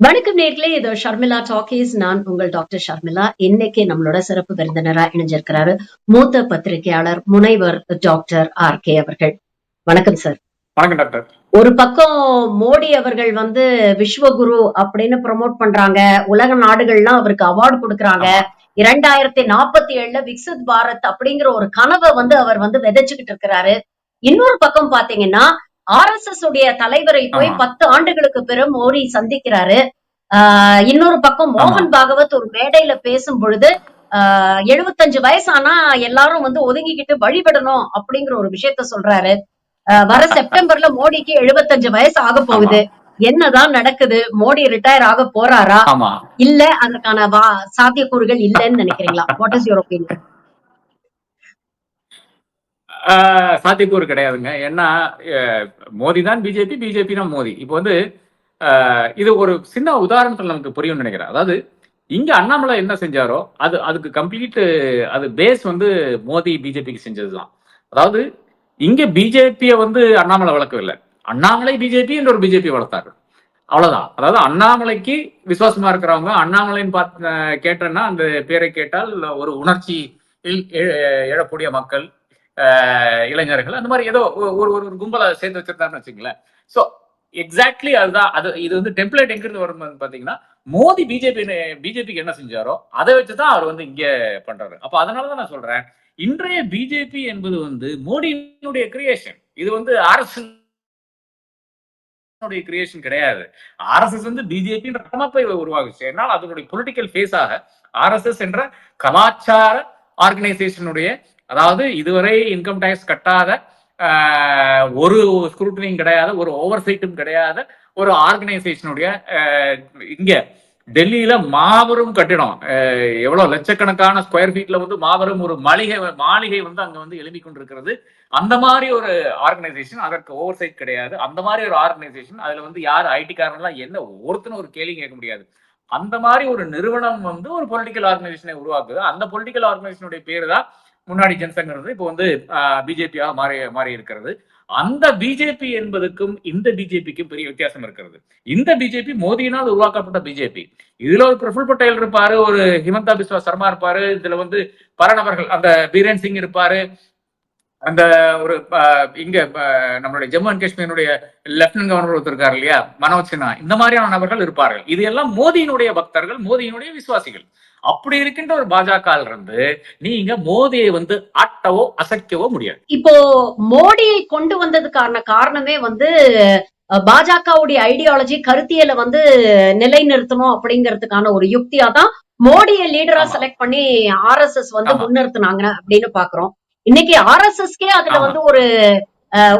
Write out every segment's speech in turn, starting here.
வணக்கம் நேர்களே, இது ஷர்மிளா டாக்கீஸ். நான் உங்கள் டாக்டர் ஷர்மிளா. இன்னைக்கு நம்மளோட சிறப்பு விருந்தினரா இணைஞ்சிருக்கிறாரு மூத்த பத்திரிகையாளர் முனைவர் டாக்டர் ஆர்.கே. அவர்கள். வணக்கம் சார். வணக்கம் டாக்டர். ஒரு பக்கம் மோடி அவர்கள் விஸ்வகுரு அப்படின்னு ப்ரமோட் பண்றாங்க. உலக நாடுகள்லாம் அவருக்கு அவார்டு கொடுக்கறாங்க. 2047 விக்சித் பாரத் அப்படிங்கிற ஒரு கனவை அவர் விதைச்சுக்கிட்டு இருக்கிறாரு. இன்னொரு பக்கம் பாத்தீங்கன்னா RSS உடைய தலைவரை போய் 10 ஆண்டுகளுக்கு பிறகு மோடி சந்திக்கிறாரு. இன்னொரு பக்கம் மோகன் பாகவத் ஒரு மேடையில பேசும் பொழுது 75 வயசானா எல்லாரும் ஒதுங்கிக்கிட்டு வழிபடணும் அப்படிங்கிற ஒரு விஷயத்த சொல்றாரு. வர செப்டம்பர்ல மோடிக்கு 75 வயசு ஆக போகுது. என்னதான் நடக்குது? மோடி ரிட்டையர் ஆக போறாரா, இல்ல அதற்கான சாத்தியக்கூறுகள் இல்லைன்னு நினைக்கிறீங்களா? What is your opinion? சாத்தியக்கூறு கிடையாதுங்க. ஏன்னா மோடி தான் பிஜேபி, பிஜேபி தான் மோடி. இப்போ இது ஒரு சின்ன உதாரணத்துல நமக்கு புரியும் நினைக்கிறேன். அதாவது இங்க அண்ணாமலை என்ன செஞ்சாரோ அதுக்கு கம்ப்ளீட் அது பேஸ் மோடி பிஜேபிக்கு செஞ்சதுதான். அதாவது இங்க பிஜேபியை அண்ணாமலை வளர்க்கவில்லை, அண்ணாமலை பிஜேபி என்ற ஒரு பிஜேபி வளர்த்தாரு, அவ்வளவுதான். அதாவது அண்ணாமலைக்கு விசுவாசமா இருக்கிறவங்க, அண்ணாமலைன்னு கேட்டேன்னா அந்த பேரை கேட்டால் ஒரு உணர்ச்சி எழக்கூடிய மக்கள், இளைஞர்கள், அந்த மாதிரி ஏதோ ஒரு ஒரு கும்பலை சேர்ந்து வச்சிருந்தாருன்னு வச்சுங்களேன். ஸோ எக்ஸாக்ட்லி அதுதான். இது டெம்ப்ளேட் எங்கிருந்து வரும் பாத்தீங்கன்னா, மோடி பிஜேபிக்கு என்ன செஞ்சாரோ அதை வச்சுதான் அவர் இங்க பண்றாரு. அப்ப அதனாலதான் நான் சொல்றேன், இன்றைய பிஜேபி என்பது மோடியினுடைய கிரியேஷன். இது அரசு கிரியேஷன் கிடையாது. RSS பிஜேபி அமைப்பை உருவாகுச்சு. என்னால் அதனுடைய பொலிட்டிக்கல் ஃபேஸாக RSS என்ற கலாச்சார ஆர்கனைசேஷனுடைய, அதாவது இதுவரை இன்கம் டேக்ஸ் கட்டாத, ஒரு ஸ்க்ரூட்டனியும் கிடையாத, ஒரு ஓவர்சைட்டும் கிடையாத ஒரு ஆர்கனைசேஷனுடைய, இங்க டெல்லியில மாபெரும் கட்டிடம், எவ்வளவு லட்சக்கணக்கான ஸ்கொயர் ஃபீட்ல மாபெரும் ஒரு மாளிகை அங்க எழுப்பி கொண்டிருக்கிறது. அந்த மாதிரி ஒரு ஆர்கனைசேஷன், அதற்கு ஓவர்சைட் கிடையாது. அந்த மாதிரி ஒரு ஆர்கனைசேஷன், அதுல யார் ஐடி காரன்லாம் என்ன ஒருத்தனும் ஒரு கேள்வி கேட்க முடியாது. அந்த மாதிரி ஒரு நிறுவனம் ஒரு பொலிட்டிக்கல் ஆர்கனைசேஷனை உருவாக்குது. அந்த பொலிட்டிக்கல் ஆர்கனைசேஷனுடைய பேரு தான் முன்னாடி ஜனசங்கிறது இப்போ பிஜேபியாக மாறி இருக்கிறது. அந்த பிஜேபி என்பதுக்கும் இந்த பிஜேபிக்கும் பெரிய வித்தியாசம் இருக்கிறது. இந்த பிஜேபி மோடியினால் உருவாக்கப்பட்ட பிஜேபி. இதுல ஒரு பிரபுல் பட்டேல் இருப்பாரு, ஒரு ஹிமந்தா பிஸ்வா சர்மா இருப்பாரு, இதுல பல நபர்கள், அந்த பீரன் சிங் இருப்பாரு, அந்த ஒரு இங்க நம்மளுடைய ஜம்மு அண்ட் காஷ்மீருடைய லெப்டினன்ட் கவர்னர் ஒருத்தர் இருக்காரு இல்லையா, மனோஜ் சின்ஹா, இந்த மாதிரியான நபர்கள் இருப்பார்கள். இது எல்லாம் மோடியினுடைய பக்தர்கள், மோடியினுடைய விசுவாசிகள். அப்படி இருக்கின்ற ஒரு பாஜக நீங்க மோடியை ஆட்டவோ அசைக்கவோ முடியாது. இப்போ மோடியை கொண்டு வந்ததுக்கான காரணமே பாஜகவுடைய ஐடியாலஜி, கருத்தியலை நிலைநிறுத்தணும் அப்படிங்கிறதுக்கான ஒரு யுக்தியா தான் மோடியை லீடரா செலக்ட் பண்ணி RSS முன்னிறுத்தினாங்க அப்படின்னு பாக்குறோம். இன்னைக்கு RSSக்கே அதுல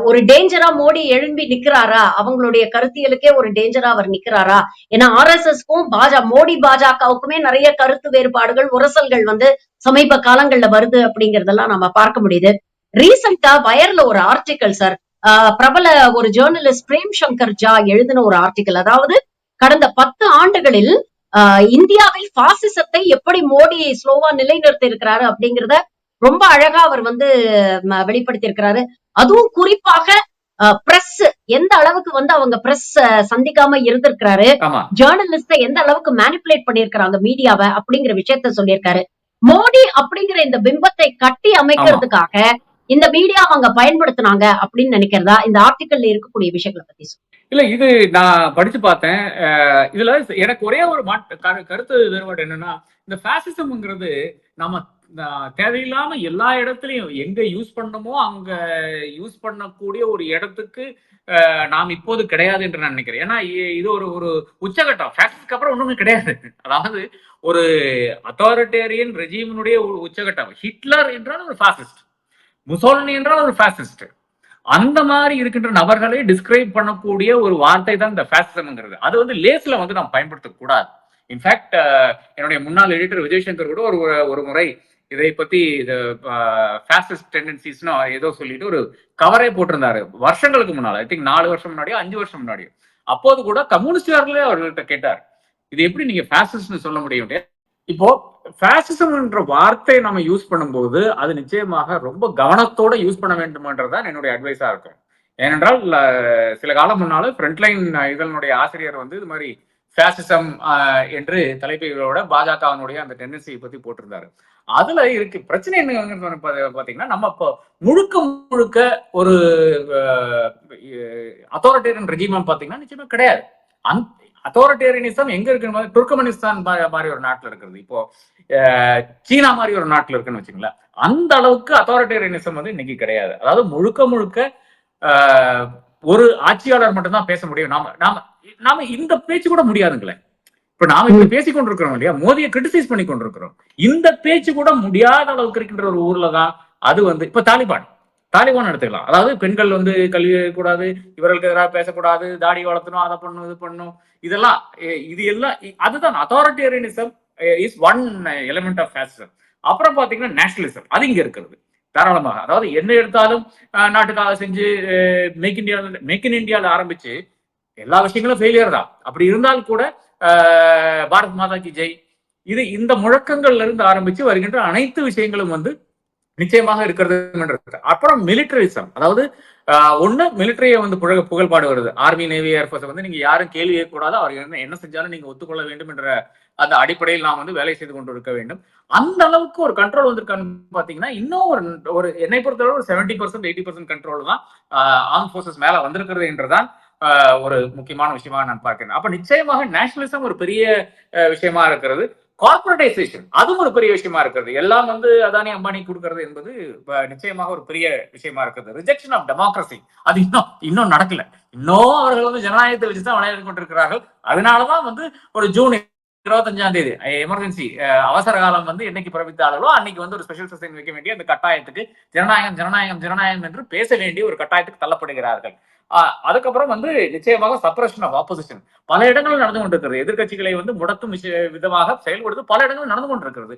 ஒரு டேஞ்சரா மோடி எழும்பி நிக்கிறாரா? அவங்களுடைய கருத்தியலுக்கே ஒரு டேஞ்சரா அவர் நிக்கிறாரா? ஏன்னா RSSக்கும் மோடி பாஜகவுக்குமே நிறைய கருத்து வேறுபாடுகள், உரசல்கள் சமீப காலங்கள்ல வருது அப்படிங்கறதெல்லாம் நம்ம பார்க்க முடியுது. ரீசெண்டா வயர்ல ஒரு ஆர்டிக்கல் சார், பிரபல ஒரு ஜேர்னலிஸ்ட் பிரேம் சங்கர் ஜா எழுதின ஒரு ஆர்டிக்கல். அதாவது கடந்த 10 ஆண்டுகளில் இந்தியாவில் பாசிசத்தை எப்படி மோடி ஸ்லோவா நிலைநிறுத்தி இருக்கிறாரு அப்படிங்கறத ரொம்ப அழகா அவர் வெளிப்படுத்தி இருக்கிறாரு. அதுவும் குறிப்பாக பிரஸ் எந்த அளவுக்கு அவங்க பிரஸ் சந்திக்காம இருந்திருக்கிறாரு, ஜேர்னலிஸ்ட எந்த அளவுக்கு மேனிபுலேட் பண்ணிருக்கிறாங்க மீடியாவை அப்படிங்கிற விஷயத்த சொல்லியிருக்காரு. மோடி அப்படிங்கிற இந்த பிம்பத்தை கட்டி அமைக்கிறதுக்காக இந்த மீடியா அவங்க பயன்படுத்தினாங்க அப்படின்னு நினைக்கிறதா? இந்த ஆர்டிக்கல்ல இருக்கக்கூடிய விஷயங்களை பத்தி இல்ல, இது நான் படிச்சு பார்த்தேன். இதுல எனக்கு ஒரே ஒரு கருத்து வேறுபாடு என்னன்னா, இந்த பாசிசம்ங்கிறது நம்ம தேவையில்லாம எல்லா இடத்துலயும் எங்க யூஸ் பண்ணமோ அங்க யூஸ் பண்ணக்கூடிய ஒரு இடத்துக்கு நாம் இப்போது கிடையாது என்று நான் நினைக்கிறேன். ஏன்னா இது ஒரு ஒரு உச்சகட்டம். ஃபேசிஸ்ட்க்கு அப்புறம் ஒண்ணுமே கிடையாது. அதாவது ஒரு அத்தாரிட்டேரியன் ரெஜிமினுடைய ஒரு உச்சகட்டம். ஹிட்லர் என்றால் ஒரு பாசிஸ்ட், முசோலினி என்றால் ஒரு பாசிஸ்ட். அந்த மாதிரி இருக்கின்ற நபர்களை டிஸ்கிரைப் பண்ணக்கூடிய ஒரு வார்த்தை தான் இந்த பாசிசம்ங்கிறது. அது லேஸ்ல நாம் பயன்படுத்தக்கூடாது. இன்ஃபேக்ட் என்னுடைய முன்னாள் எடிட்டர் விஜய்சங்கர் கூட ஒரு முறை இதை பத்தி பாசிஸ்ட் டெண்டன்சிஸ்னு ஏதோ சொல்லிட்டு ஒரு கவரே போட்டிருந்தாரு வருஷங்களுக்கு முன்னால. ஐ திங்க் 4 வருஷம் முன்னாடியோ 5 வருஷம் முன்னாடியோ. அப்போது கூட கம்யூனிஸ்டார்களே அவர்கள்ட்ட கேட்டார், இது எப்படி நீங்க பாசிஸ்ட்னு சொல்ல முடியும்? இப்போ பாசிசம் என்ற வார்த்தை நம்ம யூஸ் பண்ணும்போது அது நிச்சயமாக ரொம்ப கவனத்தோட யூஸ் பண்ண வேண்டும்ன்றதான் என்னுடைய அட்வைஸா இருக்கும். ஏனென்றால் சில காலம் முன்னால ஃப்ரண்ட்லைன் இதனுடைய ஆசிரியர் இது மாதிரி ஃபேசிசம் என்று தலைப்புகளோட பாஜகவினுடைய அந்த டெண்டன்சியை பத்தி போட்டிருந்தாரு. அதுல இருக்கு பிரச்சனை என்ன பாத்தீங்கன்னா, நம்ம இப்போ முழுக்க முழுக்க ஒரு அத்தாரிட்டேரியன் ரெஜிம் பாத்தீங்கன்னா நிச்சயமா கிடையாது. அத்தாரிட்டேரியனிசம் எங்க இருக்குன்னு துர்கமனிஸ்தான் மாதிரி ஒரு நாட்டுல இருக்கிறது. இப்போ சீனா மாதிரி ஒரு நாட்டுல இருக்குன்னு வச்சுங்களேன். அந்த அளவுக்கு அத்தாரிட்டேரியனிசம் வந்து இன்னைக்கு கிடையாது. அதாவது முழுக்க முழுக்க ஒரு ஆட்சியாளர் மட்டும்தான் பேச முடியும். நாம இந்த பேச்சு கூட முடியாதுங்களே. இப்ப நாம இப்ப பேசிக் கொண்டிருக்கிறோம் இல்லையா, மோதியை கிரிட்டிசைஸ் பண்ணி கொண்டிருக்கிறோம். இந்த பேச்சு கூட முடியாத அளவுக்கு இருக்கின்ற ஒரு ஊர்ல தான் அது வந்து இப்ப தாலிபான் எடுத்துக்கலாம். அதாவது பெண்கள் வந்து கல்வி கூடாது, இவர்களுக்கு எதிராக பேசக்கூடாது, தாடி வளர்த்தணும், அதை பண்ணும், இது பண்ணும், இதெல்லாம் இது எல்லாம் அதுதான் authoritarianism is one element of fascism. அப்புறம் பாத்தீங்கன்னா நேஷனலிசம், அது இங்க இருக்கிறது தாராளமாக. அதாவது என்ன எடுத்தாலும் நாட்டுக்காக செஞ்சு மேக் இன் இந்தியால ஆரம்பிச்சு எல்லா விஷயங்களும் ஃபெயிலியர் தான். அப்படி இருந்தால் கூட பாரத் மாதா கி ஜெய், இது இந்த முழக்கங்கள்ல இருந்து ஆரம்பிச்சு வருகின்ற அனைத்து விஷயங்களும் வந்து நிச்சயமாக இருக்கிறது. அப்புறம் மிலிட்டரிசம், அதாவது ஒண்ணு மிலிட்டரியை வந்து புகழ்பாடு வருது. ஆர்மி, நேவி, ஏர்ஃபோர்ஸ் வந்து நீங்க யாரும் கேள்வி கேட்கக்கூடாது, அவர் என்ன செஞ்சாலும் நீங்க ஒத்துக்கொள்ள வேண்டும் என்ற அந்த அடிப்படையில் நாம் வந்து வேலை செய்து கொண்டு இருக்க வேண்டும். அந்த அளவுக்கு ஒரு கண்ட்ரோல் வந்திருக்கான்னு பாத்தீங்கன்னா, இன்னும் ஒரு என்னை பொறுத்தவரை ஒரு 70% 80% கண்ட்ரோல் தான் ஆர்ம் போர்சஸ் மேல வந்திருக்கிறது என்றுதான் ஒரு முக்கியமான விஷயமா நான் பார்க்கிறேன். அப்ப நிச்சயமாக நேஷனலிசம் ஒரு பெரிய விஷயமா இருக்கிறது. கார்பரேட்டைசேஷன் அதுவும் ஒரு பெரிய விஷயமா இருக்கிறது. எல்லாம் வந்து அதானி அம்பானி கொடுக்கிறது என்பது நிச்சயமாக ஒரு பெரிய விஷயமா இருக்கிறது. ரிஜெக்ஷன் ஆஃப் டெமோக்ரஸி அது இன்னும் நடக்கல. இன்னும் அவர்கள் வந்து ஜனநாயகத்தை வச்சுதான் விளையாடி கொண்டிருக்கிறார்கள். அதனாலதான் வந்து ஒரு ஜூன் 25ஆம் தேதி எமர்ஜென்சி அவசர காலம் வந்து என்னைக்கு பிறப்பித்தார்களோ அன்னைக்கு வந்து ஒரு ஸ்பெஷல் செஷன் வைக்க வேண்டிய அந்த கட்டாயத்துக்கு ஜனநாயகம் ஜனநாயகம் ஜனநாயகம் என்று பேச வேண்டிய ஒரு கட்டாயத்துக்கு தள்ளப்படுகிறார்கள். அதுக்கப்புறம் வந்து நிச்சயமாக சப்ரஷன் ஆஃப் ஆப்போசிஷன் பல இடங்களில் நடந்து கொண்டிருக்கிறது. எதிர்கட்சிகளை வந்து முடக்கும் விதமாக செயல்படுத்து பல இடங்களில் நடந்து கொண்டிருக்கிறது,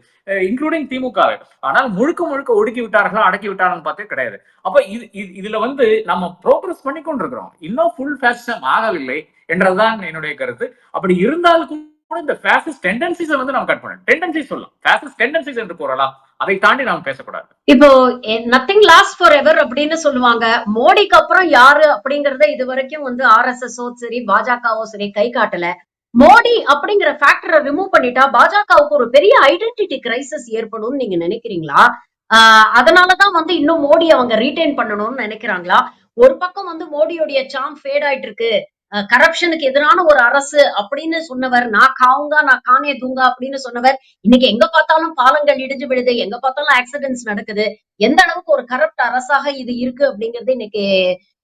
இன்க்ளூடிங் திமுக. ஆனால் முழுக்க ஒடுக்கி விட்டார்களா அடக்கி விட்டார்கள் பார்த்தே கிடையாது. அப்ப இதுல வந்து நம்ம ப்ரோக்ரஸ் பண்ணி கொண்டிருக்கிறோம். இன்னும் ஃபுல் ஃபேஷன் ஆகவில்லை என்றதுதான் என்னுடைய கருத்து. அப்படி இருந்தால் கூட இந்த ஃபேசிஸ்ட் டெண்டன்சிஸை வந்து நம்ம கட் பண்ணணும். டெண்டன்சிஸ் சொல்லலாம், ஃபேசிஸ்ட் டெண்டன்சிஸ் என்று கூறலாம். அதை தாண்டி நாம பேசக்கூடாது. இப்போ நத்திங் லாஸ்ட் ஃபார் எவர் அப்படின்னு சொல்லுவாங்க. மோடிக்கு அப்புறம் யாரு அப்படிங்கறத இது வரைக்கும் வந்து ஆர்எஸ்எஸோ சரி பாஜகவோ சரி கை காட்டல. மோடி அப்படிங்கிற ஃபேக்டரை ரிமூவ் பண்ணிட்டா பாஜகவுக்கு ஒரு பெரிய ஐடென்டிட்டி கிரைசிஸ் ஏற்படும் நீங்க நினைக்கிறீங்களா? அதனாலதான் வந்து இன்னும் மோடி அவங்க ரீடைன் பண்ணணும்னு நினைக்கிறாங்களா? ஒரு பக்கம் வந்து மோடியோடைய சாம் ஃபேட் ஆயிட்டு இருக்கு, கரப்ஷனுக்கு எதிரான ஒரு அரசு அப்படின்னு சொன்னவர், நான் காவுங்கா நான் கானே தூங்கா அப்படின்னு சொன்னவர், இன்னைக்கு எங்க பார்த்தாலும் பாலங்கள் இடிஞ்சு விழுது, எங்க பார்த்தாலும் ஆக்சிடென்ட்ஸ் நடக்குது. எந்த அளவுக்கு ஒரு கரப்ட் அரசாக இது இருக்கு அப்படிங்கிறது இன்னைக்கு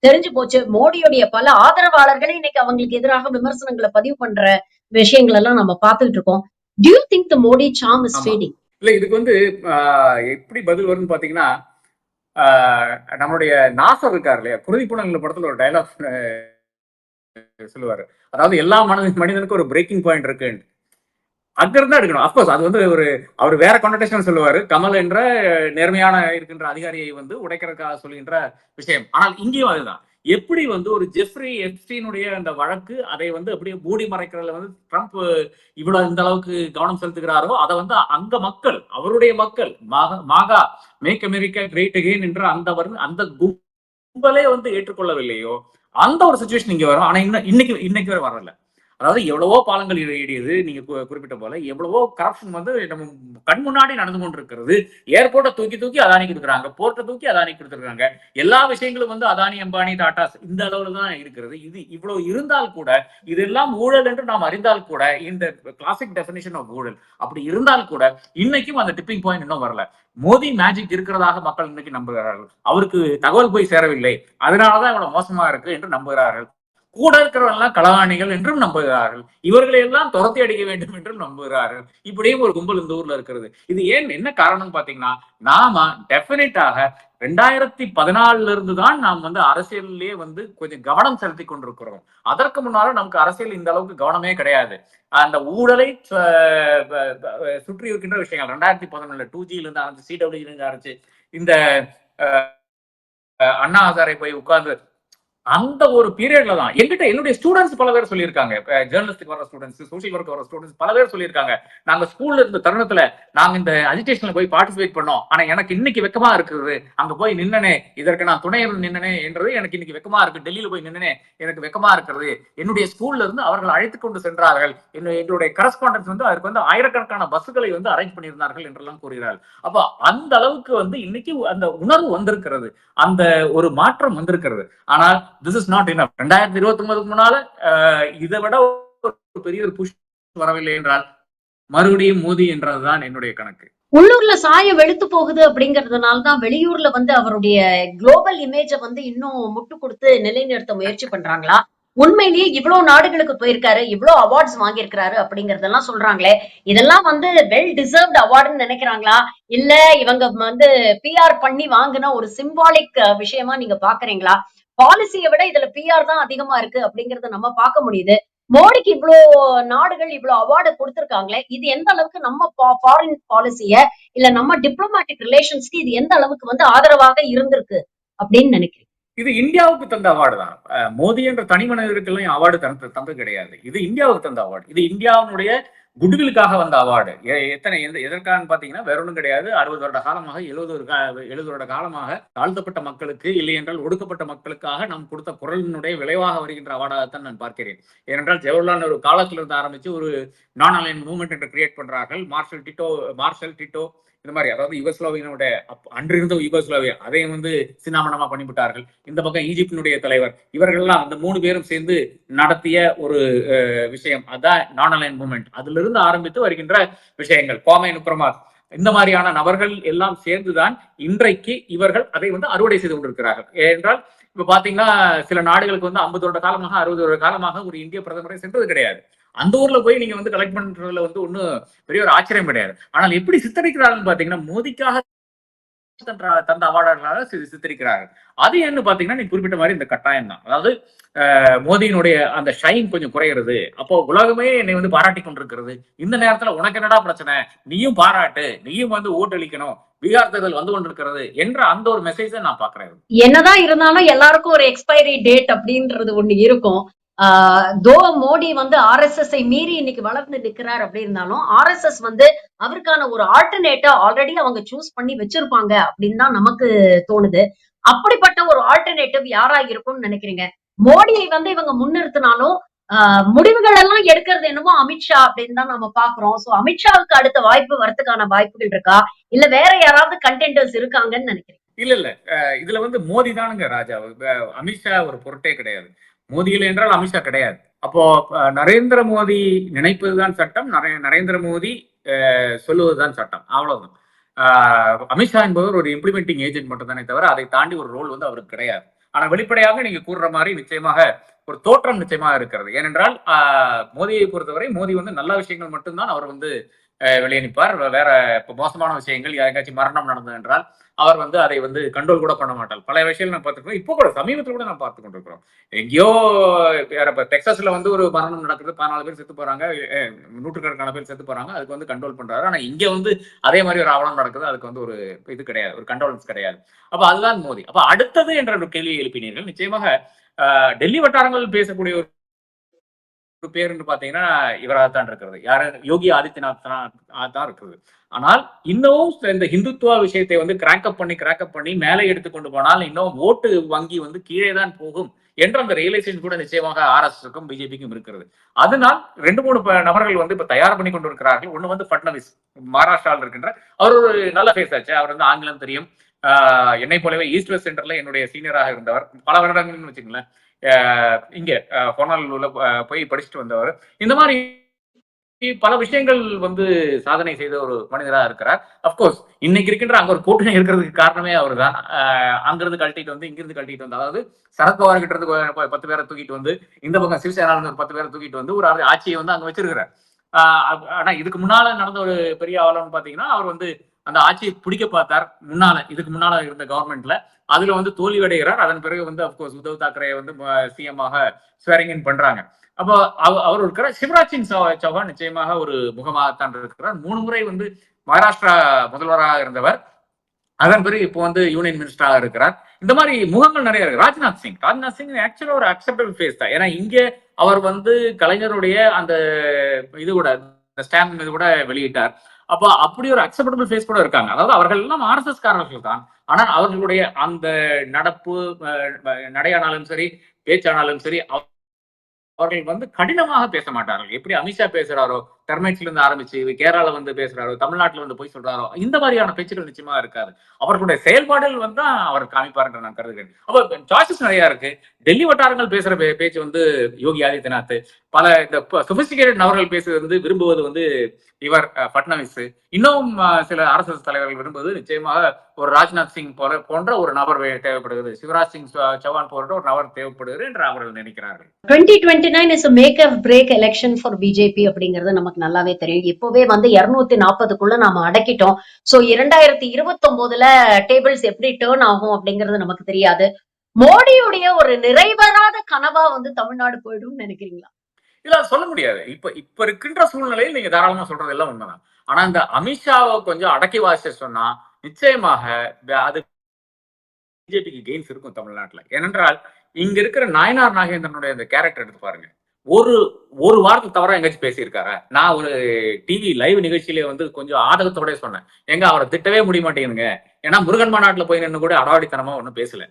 தெரிஞ்சு போச்சு. மோடியுடைய பல ஆதரவாளர்களே இன்னைக்கு அவங்களுக்கு எதிராக விமர்சனங்களை பதிவு பண்ற விஷயங்கள் எல்லாம் நம்ம பார்த்துட்டு இருக்கோம். Do you think the Modi charm is fading? இல்ல, இதுக்கு வந்து எப்படி பதில் வரும்னு பாத்தீங்கன்னா, நம்மளுடைய நாசர் இருக்காரு இல்லையா, குருதி புனல் படத்துல ஒரு டைலாக் சொல்லுவாரு. அதாவது எல்லா மனிதனுக்கும் ஒரு பிரேக்கிங் பாயிண்ட் இருக்கு, அங்கிருந்தா எடுக்கணும். அப்கோர்ஸ் அது வந்து அவர் வேற கான்டெக்ஸ்ட்ல சொல்லுவாரு. கமல் என்ற நேர்மையான இருக்கின்ற அதிகாரியை வந்து உடைக்கிறதுக்காக சொல்லுகின்ற விஷயம். ஆனால் இங்கேயும் அதுதான். எப்படி வந்து ஒரு ஜெஃப்ரி எப்ஸ்டீனுடைய அந்த வழக்கு அதை வந்து அப்படியே மூடி மறைக்கிறதுல வந்து ட்ரம்ப் இவ்வளவு இந்த அளவுக்கு கவனம் செலுத்துகிறாரோ, அதை வந்து அங்க மக்கள், அவருடைய மக்கள் மாகா மேக் அமெரிக்கா கிரேட் அகெயின் என்ற அந்த கும்பலே வந்து ஏற்றுக்கொள்ளவில்லையோ, அந்த ஒரு சிச்சுவேஷன் இங்க வரும். ஆனா இன்னைக்கு வரை வரல. அதாவது எவ்வளவோ பாலங்கள் இடியுது, நீங்க குறிப்பிட்ட போல எவ்வளவோ கரப்ஷன் வந்து நம்ம கண் முன்னாடி நடந்து கொண்டிருக்கிறது. ஏர்போர்ட்டை தூக்கி அதானி கொடுக்குறாங்க, போர்ட்டை தூக்கி அதானி கொடுத்துருக்காங்க. எல்லா விஷயங்களும் வந்து அதானி அம்பானி டாடாஸ் இந்த அளவுல தான் இருக்கிறது. இது இவ்வளவு இருந்தால் கூட, இதெல்லாம் ஊழல் என்று நாம் அறிந்தால் கூட, இந்த கிளாசிக் டெபினிஷன் ஆஃப் ஊழல் அப்படி இருந்தால் கூட இன்னைக்கும் அந்த டிப்பிங் பாயிண்ட் இன்னும் வரல. மோடி மேஜிக் இருக்கிறதாக மக்கள் இன்னைக்கு நம்புகிறார்கள். அவருக்கு தகவல் போய் சேரவில்லை, அதனாலதான் இவ்வளவு மோசமா இருக்கு என்று நம்புகிறார்கள். கூட இருக்கிறவெல்லாம் களவாணிகள் என்றும் நம்புகிறார்கள். இவர்களை எல்லாம் துரத்தி அடிக்க வேண்டும் என்றும் நம்புகிறார்கள். இப்படியும் ஒரு கும்பல் இந்த ஊர்ல இருக்கிறது. இது என்ன காரணம் பாத்தீங்கன்னா, நாம டெபினட்டாக 2014 இருந்துதான் நாம் வந்து அரசியலே வந்து கொஞ்சம் கவனம் செலுத்தி கொண்டிருக்கிறோம். அதற்கு முன்னால நமக்கு அரசியல் இந்த அளவுக்கு கவனமே கிடையாது. அந்த ஊழலை சுற்றி இருக்கின்ற விஷயங்கள் 2011 2G இருந்து ஆரம்பிச்சு, CWG இருந்து ஆரம்பிச்சு, இந்த அண்ணா ஹசாரை போய் உட்கார்ந்து அந்த ஒரு பீரியட்ல தான் என்கிட்ட என்னுடைய ஸ்டூடெண்ட்ஸ் பல பேர் சொல்லியிருக்காங்க. ஜேர்னலிஸ்டுக்கு வர ஸ்டூடெண்ட்ஸ், சோசியல் ஒர்க் வர ஸ்டூடெண்ட்ஸ் பல பேர் சொல்லியிருக்காங்க. நாங்க ஸ்கூல்ல இருந்த தருணத்துல நாங்க இந்த அஜிடேஷன்ல போய் பார்ட்டிசிபேட் பண்ணோம். ஆனா எனக்கு இன்னைக்கு வெக்கமா இருக்குது. அங்க போய் நின்னனே, இதற்கு நான் துணை நின்னனே என்றது எனக்கு இன்னைக்கு வெக்கமா இருக்கு. டெல்லியில போய் நின்னனே எனக்கு வெக்கமா இருக்கிறது. என்னுடைய ஸ்கூல்ல இருந்து அவர்கள் அழைத்துக் கொண்டு சென்றார்கள். எங்களுடைய கரஸ்பாண்டன்ஸ் வந்து அதற்கு வந்து ஆயிரக்கணக்கான பஸ்ஸுகளை வந்து அரேஞ்ச் பண்ணியிருந்தார்கள் என்றெல்லாம் கூறுகிறார்கள். அப்ப அந்த அளவுக்கு வந்து இன்னைக்கு அந்த உணர்வு வந்திருக்கிறது. அந்த ஒரு மாற்றம் வந்திருக்கிறது. ஆனால் திஸ் இஸ் நாட் இனஃப். 2029க்கு முன்னால இதை விட ஒரு பெரிய ஒரு புஷ் வரவில்லை என்றால் மறுபடியும் மோடி என்றதுதான் என்னுடைய கணக்கு. உள்ளூர்ல சாயம் வெளுத்து போகுது அப்படிங்கறதுனாலதான் வெளியூர்ல வந்து அவருடைய குளோபல் இமேஜ வந்து இன்னும் முட்டு கொடுத்து நிலைநிறுத்த முயற்சி பண்றாங்களா? உண்மையிலேயே இவ்வளவு நாடுகளுக்கு போயிருக்காரு, இவ்வளவு அவார்ட்ஸ் வாங்கியிருக்கிறாரு அப்படிங்கறதெல்லாம் சொல்றாங்களே, இதெல்லாம் வந்து வெல் டிசர்வ்ட் அவார்டுன்னு நினைக்கிறாங்களா? இல்ல இவங்க வந்து பிஆர் பண்ணி வாங்கின ஒரு சிம்பாலிக் விஷயமா நீங்க பாக்குறீங்களா? பாலிசியை விட இதுல பிஆர் தான் அதிகமா இருக்கு அப்படிங்கறத நம்ம பார்க்க முடியுது. மோடிக்கு இவ்வளோ நாடுகள் இவ்வளவு அவார்டு கொடுத்திருக்காங்களே, இது எந்த அளவுக்கு நம்ம ஃபாரின் பாலிசிய இல்ல நம்ம டிப்ளமேட்டிக் ரிலேஷன்ஸ்க்கு இது எந்த அளவுக்கு வந்து ஆதரவாக இருந்திருக்கு அப்படின்னு நினைக்கிறேன். இது இந்தியாவுக்கு தந்த அவார்டு தான். மோடி என்ற தனி மனிதருக்கெல்லாம் அவார்டு தந்தது கிடையாது. இது இந்தியாவுக்கு தந்த அவார்டு. இது இந்தியாவுடைய குட்விலுக்காக வந்த அவார்டு. எத்தனை எதற்கான பாத்தீங்கன்னா வேற ஒன்றும் கிடையாது. 60 வருட காலமாக 70 வருட காலமாக தாழ்த்தப்பட்ட மக்களுக்கு இல்லை என்றால் ஒடுக்கப்பட்ட மக்களுக்காக நாம் கொடுத்த குரலினுடைய விளைவாக வருகின்ற அவார்டாகத்தான் நான் பார்க்கிறேன். ஏனென்றால் ஜவஹர்லால் ஒரு காலத்திலிருந்து ஆரம்பிச்சு ஒரு நான் அலைன் மூவ்மெண்ட் என்று கிரியேட் பண்றார்கள். மார்ஷல் டிட்டோ இந்த மாதிரி, அதாவது யுகோஸ்லாவியனுடைய அன்றிருந்த யுகோஸ்லாவியா அதையும் வந்து சின்னாமணமா பண்ணிவிட்டார்கள். இந்த பக்கம் ஈஜிப்டினுடைய தலைவர், இவர்கள்லாம் அந்த 3 பேரும் சேர்ந்து நடத்திய ஒரு விஷயம் அதான் நான் அலைன் மூவ்மெண்ட். அதுல இருந்து ஆரம்பித்து வருகின்ற விஷயங்கள், கோமை நுக்ரமாத், இந்த மாதிரியான நபர்கள் எல்லாம் சேர்ந்துதான் இன்றைக்கு இவர்கள் அதை வந்து அறுவடை செய்து கொண்டிருக்கிறார்கள். ஏனென்றால் இப்ப பாத்தீங்கன்னா சில நாடுகளுக்கு வந்து 50 வருட காலமாக 60 வருட காலமாக ஒரு இந்திய பிரதமரை சென்றது கிடையாது. அந்த ஊர்ல போய் நீங்க வந்து கலெக்ட் பண்றதுல வந்து ஒன்னும் பெரிய ஒரு ஆச்சரியம் கிடையாது. ஆனால் எப்படி சித்தரிக்கிறார்கள் பாத்தீங்கன்னா மோடிக்காக தந்த அவார்டாக சித்தரிக்கிறார்கள். அது என்ன பாத்தீங்கன்னா நீ குறிப்பிட்ட மாதிரி இந்த கட்டாயம் தான். அதாவது மோடியினுடைய அந்த ஷைன் கொஞ்சம் குறையிறது. அப்போ உலகமே என்னை வந்து பாராட்டி கொண்டிருக்கிறது. இந்த நேரத்துல உனக்கு என்னடா பிரச்சனை, நீயும் பாராட்டு, நீயும் வந்து ஓட்டளிக்கணும், பீகார் தேர்தல் வந்து கொண்டிருக்கிறது என்ற அந்த ஒரு மெசேஜை நான் பாக்குறேன். என்னதான் இருந்தாலும் எல்லாருக்கும் ஒரு எக்ஸ்பைரி டேட் அப்படின்றது ஒண்ணு இருக்கும். தோ மோடி வந்து RSS மீறி இன்னைக்கு வளர்ந்து நிக்கிறார் அப்படி இருந்தாலும் RSS வந்து அவருக்கான ஒரு ஆல்டர்னேட்டா ஆல்ரெடி அவங்க சூஸ் பண்ணி வச்சிருப்பாங்க அப்படின்னு தான் நமக்கு தோணுது. அப்படிப்பட்ட ஒரு ஆல்டர்னேட்டிவ் யாரா இருக்கும்னு நினைக்கிறீங்க? மோடியை வந்து இவங்க முன்னிறுத்தினாலும் முடிவுகள் எல்லாம் எடுக்கிறது என்னமோ அமித்ஷா அப்படின்னு தான் நம்ம பாக்குறோம். சோ அமித்ஷாவுக்கு அடுத்த வாய்ப்பு வரதுக்கான வாய்ப்புகள் இருக்கா, இல்ல வேற யாராவது கண்டெண்டர்ஸ் இருக்காங்கன்னு நினைக்கிறேன்? இல்ல இதுல வந்து மோடி தானுங்க ராஜா. அமித்ஷா ஒரு பொருட்டே கிடையாது. மோடி இல்லை என்றால் அமித்ஷா கிடையாது. அப்போ நரேந்திர மோடி நினைப்பதுதான் சட்டம், நரேந்திர மோடி சொல்லுவதுதான் சட்டம், அவ்வளவுதான். அமித்ஷா என்பவர் ஒரு இம்ப்ளிமெண்டிங் ஏஜென்ட் மட்டும் தானே தவிர அதை தாண்டி ஒரு ரோல் வந்து அவருக்கு கிடையாது. ஆனா வெளிப்படையாக நீங்க கூறுற மாதிரி நிச்சயமாக ஒரு தோற்றம் நிச்சயமாக இருக்கிறது. ஏனென்றால் மோடியை பொறுத்தவரை மோடி வந்து நல்ல விஷயங்கள் மட்டும்தான் அவர் வந்து வெளியே நிற்பார். வேற இப்ப மோசமான விஷயங்கள், யாருக்காச்சும் மரணம் நடந்தது என்றால் அவர் வந்து அதை வந்து கண்ட்ரோல் கூட பண்ண மாட்டார். பல விஷயங்கள் நான் பார்த்துருக்கோம். இப்போ கூட சமீபத்தில் கூட நான் பார்த்து கொண்டிருக்கிறோம். எங்கேயோ டெக்சாஸ்ல வந்து ஒரு மரணம் நடக்குது, 14 பேர் செத்து போறாங்க, நூற்றுக்கணக்கான பேர் செத்து போறாங்க, அதுக்கு வந்து கண்ட்ரோல் பண்றாரு. ஆனா இங்க வந்து அதே மாதிரி ஒரு அவலம் நடக்குது, அதுக்கு வந்து ஒரு இது கிடையாது, ஒரு கண்ட்ரோலன்ஸ் கிடையாது. அப்ப அதுதான் மோடி. அப்ப அடுத்தது என்ற ஒரு கேள்வியை எழுப்பினீர்கள். நிச்சயமாக டெல்லி வட்டாரங்கள் பேசக்கூடிய ஒரு பேர் என்று பாத்தீங்கன்னா இவராக தான் இருக்கிறது. யாரு? யோகி ஆதித்யநாத் தான் இருக்கிறது. ஆனால் இன்னும் இந்த ஹிந்துத்துவ விஷயத்தை வந்து கிராக்கப் பண்ணி மேலே எடுத்துக்கொண்டு போனால் இன்னும் ஓட்டு வங்கி வந்து கீழே தான் போகும் என்ற அந்த ரியலைசேஷன் கூட நிச்சயமாக RSSக்கும் பிஜேபிக்கும் இருக்கிறது. அதனால் 2-3 நபர்கள் வந்து இப்ப தயார் பண்ணி கொண்டிருக்கிறார்கள். ஒண்ணு வந்து பட்னவிஸ், மகாராஷ்டிராவில் இருக்கின்ற, அவர் ஒரு நல்ல ஃபேஸ் ஆச்சு. அவர் வந்து ஆங்கிலம் தெரியும். என்னை போலவே ஈஸ்ட் வெஸ்ட் சென்டர்ல என்னுடைய சீனியராக இருந்தவர், பல வருடங்கள்னு வச்சுங்களேன். இங்க ஹொனாலுல போய் படிச்சுட்டு வந்தவர். இந்த மாதிரி பல விஷயங்கள் வந்து சாதனை செய்த ஒரு மனிதரா இருக்கிறார். அப்கோர்ஸ் இன்னைக்கு இருக்கின்ற அங்க ஒரு கூட்டணி இருக்கிறதுக்கு காரணமே அவர் தான். அங்கிருந்து கழட்டிட்டு வந்து இங்கிருந்து கழட்டிட்டு வந்து, அதாவது சரத்பவார் கிட்ட இருந்து 10 பேரை தூக்கிட்டு வந்து, இந்த பக்கம் சிவசேனால இருந்து ஒரு 10 பேரை தூக்கிட்டு வந்து ஒரு ஆட்சியை வந்து அங்க வச்சிருக்கிறார். ஆனா இதுக்கு முன்னால நடந்த ஒரு பெரிய அவலம் பாத்தீங்கன்னா, அவர் வந்து அந்த ஆட்சியை பிடிக்க பார்த்தார். இதுக்கு முன்னால இருந்த கவர்மெண்ட்ல அதுல வந்து தோல்வி அடைகிறார். அதன் பிறகு வந்து அப்கோர்ஸ் உத்தவ் தாக்கரே வந்து சிஎம் ஆக ஸ்வேரிங் இன் பண்றாங்க. அப்போ அவர் இருக்கிற சிவராஜ் சிங் சௌஹான் நிச்சயமாக ஒரு முகமாகத்தான் இருக்கிறார். 3 முறை வந்து மகாராஷ்டிரா முதல்வராக இருந்தவர். அதன் பிறகு இப்போ வந்து யூனியன் மினிஸ்டராக இருக்கிறார். இந்த மாதிரி முகங்கள் நிறைய இருக்கு. ராஜ்நாத் சிங் ஆக்சுவலா ஒரு அக்செப்டபிள் ஃபேஸ் தான். ஏன்னா இங்க அவர் வந்து கலைஞருடைய அந்த இது கூட ஸ்டாம்ப் இது கூட வெளியிட்டார். அப்ப அப்படி ஒரு அக்செப்டபிள் ஃபேஸ் கூட இருக்காங்க. அதாவது அவர்கள் எல்லாம் ஆர்எஸ்எஸ் காரர்கள் தான். ஆனால் அவர்களுடைய அந்த நடப்பு நடையானாலும் சரி, பேச்சானாலும் சரி, அவர்கள் வந்து கடினமாக பேச மாட்டார்கள். எப்படி அமித்ஷா பேசுறாரோ, டெர்மைட்ஸ்ல இருந்து ஆரம்பிச்சு கேரளால வந்து பேசுறாரோ, தமிழ்நாட்டுல வந்து போய் சொல்றாரோ, இந்த மாதிரியான பேச்சுகள் நிச்சயமா இருக்காது. அவர்களுடைய செயல்பாடுகள் வந்து அவர் காமிப்பார் என்று நான் கருதுகிறேன். அப்ப சாய்ஸஸ் நிறைய இருக்கு. டெல்லி வட்டாரங்கள் பேசுற பேச்சு வந்து யோகி ஆதித்யநாத், பல இந்த சொபிஸ்டிகேட்டட் நபர்கள் பேசுவது வந்து விரும்புவது வந்து இவர் பட்னவிஸ், இன்னும் சில ஆர்எஸ்எஸ் தலைவர்கள் விரும்புவது நிச்சயமாக ஒரு ராஜ்நாத் சிங் போன்ற ஒரு நபர் தேவைப்படுகிறது, சிவராஜ் சிங் சௌஹான் போன்ற ஒரு நபர் தேவைப்படுகிறது என்று அவர்கள் நினைக்கிறார்கள். 2029 is make of break election for BJP அப்படிங்கிறது நமக்கு நல்லாவே தெரியும். இப்பவே வந்து 240க்குள்ள நாம அடக்கிட்டோம். சோ 2029ல டேபிள்ஸ் எப்படி டேர்ன் ஆகும் அப்படிங்கிறது நமக்கு தெரியாது. மோடியுடைய ஒரு நிறைவேறாத கனவா வந்து தமிழ்நாடு போயிடும் நினைக்கிறீங்களா? இல்ல சொல்ல முடியாது. இப்ப இருக்கின்ற சூழ்நிலையில் நீங்க தாராளமா சொல்றது எல்லாம் உண்மைதான். ஆனா இந்த அமித்ஷாவை கொஞ்சம் அடக்கி வாசிச்சு சொன்னா நிச்சயமாக அது பிஜேபிக்கு கெயின்ஸ் இருக்கும் தமிழ்நாட்டுல. ஏனென்றால் இங்க இருக்கிற நாயனார் நாகேந்திரனுடைய அந்த கேரக்டர் எடுத்து பாருங்க. ஒரு ஒரு வாரத்தை தவிர எங்கேயாச்சும் பேசியிருக்காரா? நான் ஒரு டிவி லைவ் நிகழ்ச்சியிலே வந்து கொஞ்சம் ஆதகத்தோட சொன்னேன். எங்க அவரை திட்டவே முடிய மாட்டேங்குதுங்க. ஏன்னா முருகன் மாநாட்டுல போய் நின்று கூட அடாவடித்தனமா ஒன்றும் பேசல.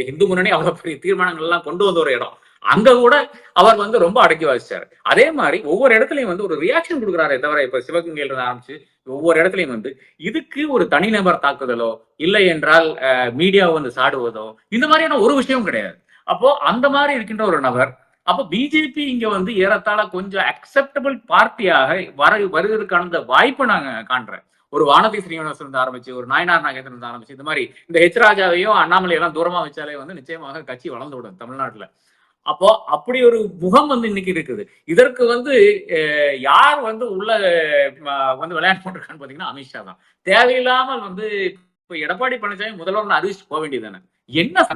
இந்து முன்னணி அவ்வளவு பெரிய தீர்மானங்கள் எல்லாம் கொண்டு வந்த ஒரு இடம். அங்க கூட அவர் வந்து ரொம்ப அடக்கி வாசிச்சாரு. அதே மாதிரி ஒவ்வொரு இடத்துலயும் வந்து ஒரு ரியாக்ஷன் கொடுக்குறாரே தவிர, இப்ப சிவகங்கையில இருந்து ஆரம்பிச்சு ஒவ்வொரு இடத்துலயும் வந்து இதுக்கு ஒரு தனிநபர் தாக்குதலோ, இல்லை என்றால் மீடியாவை வந்து சாடுவதோ, இந்த மாதிரியான ஒரு விஷயமும் கிடையாது. அப்போ அந்த மாதிரி இருக்கின்ற ஒரு நபர், அப்போ பிஜேபி இங்க வந்து ஏறத்தாழ கொஞ்சம் அக்செப்டபிள் பார்ட்டியாக வருவதற்கான அந்த வாய்ப்பை நாங்க காண்றேன். ஒரு வானதி ஸ்ரீனிவாசன் இருந்து ஆரம்பிச்சு, ஒரு நாயனார் நாகேந்திரன் இருந்து ஆரம்பிச்சு, இந்த மாதிரி இந்த ஹெச் ராஜாவையும் அண்ணாமலை எல்லாம் தூரமா வச்சாலே வந்து நிச்சயமாக கட்சி வளர்ந்து விடும் தமிழ்நாட்டுல. அப்போ அப்படி ஒரு முகம் வந்து இன்னைக்கு இருக்குது. இதற்கு வந்து யார் வந்து உள்ள வந்து விளையாட்டு போட்டிருக்கான்னு பாத்தீங்கன்னா அமித்ஷா தான். தேவையில்லாமல் வந்து இப்ப எடப்பாடி பழனிசாமி முதல்வர் அறிவிச்சு போக வேண்டியது தானே. என்ன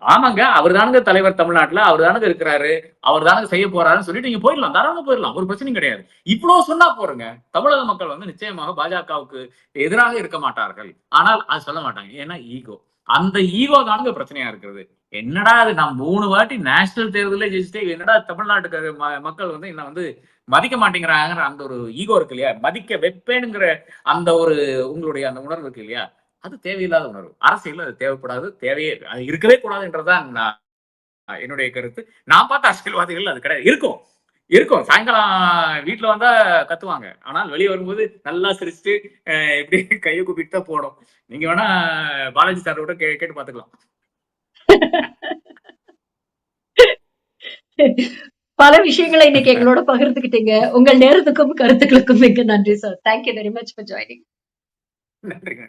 ஆமாங்க, அவர் தானுங்க தலைவர் தமிழ்நாட்டுல, அவர் தானுங்க இருக்கிறாரு, அவர் தானுங்க செய்ய போறாருன்னு சொல்லிட்டு நீங்க போயிடலாம், தாராளமா போயிடலாம், ஒரு பிரச்சனையும் கிடையாது. இவ்வளவு சொன்னா போறங்க. தமிழக மக்கள் வந்து நிச்சயமாக பாஜகவுக்கு எதிராக இருக்க மாட்டார்கள். ஆனால் அது சொல்ல மாட்டாங்க. ஏன்னா ஈகோ. அந்த ஈகோ தானுங்க பிரச்சனையா இருக்கிறது. என்னடா அது, நான் 3 வாட்டி நேஷனல் தேர்தலே ஜெயிச்சுட்டு என்னடா தமிழ்நாட்டுக்கு மக்கள் வந்து என்ன வந்து மதிக்க மாட்டேங்கிறாங்கிற அந்த ஒரு ஈகோ இருக்கு இல்லையா, மதிக்க வைப்பேனுங்கிற அந்த ஒரு உங்களுடைய அந்த உணர்வு இருக்கு இல்லையா, அது தேவையில்லாத உணர்வு. அரசியல் அது தேவைப்படாது, தேவையே அது இருக்கவே கூடாது என்றதான் என்னுடைய கருத்து. நான் பார்த்த அரசியல்வாதிகள் அது கிடையாது. இருக்கும் இருக்கும் சாயங்காலம் வீட்டுல வந்தா கத்துவாங்க, ஆனால் வெளியே வரும்போது நல்லா சிரிச்சுட்டு இப்படி கையை கூப்பிட்டு தான் போடும். நீங்க வேணா பாலாஜி சார் கூட கேட்டு பாத்துக்கலாம். பல விஷயங்களை இன்னைக்கு எங்களோட பகிர்ந்துக்கிட்டீங்க. உங்கள் நேரத்துக்கும் கருத்துக்களுக்கும் மிக்க நன்றி sir. Thank you very much for joining. நன்றிங்க.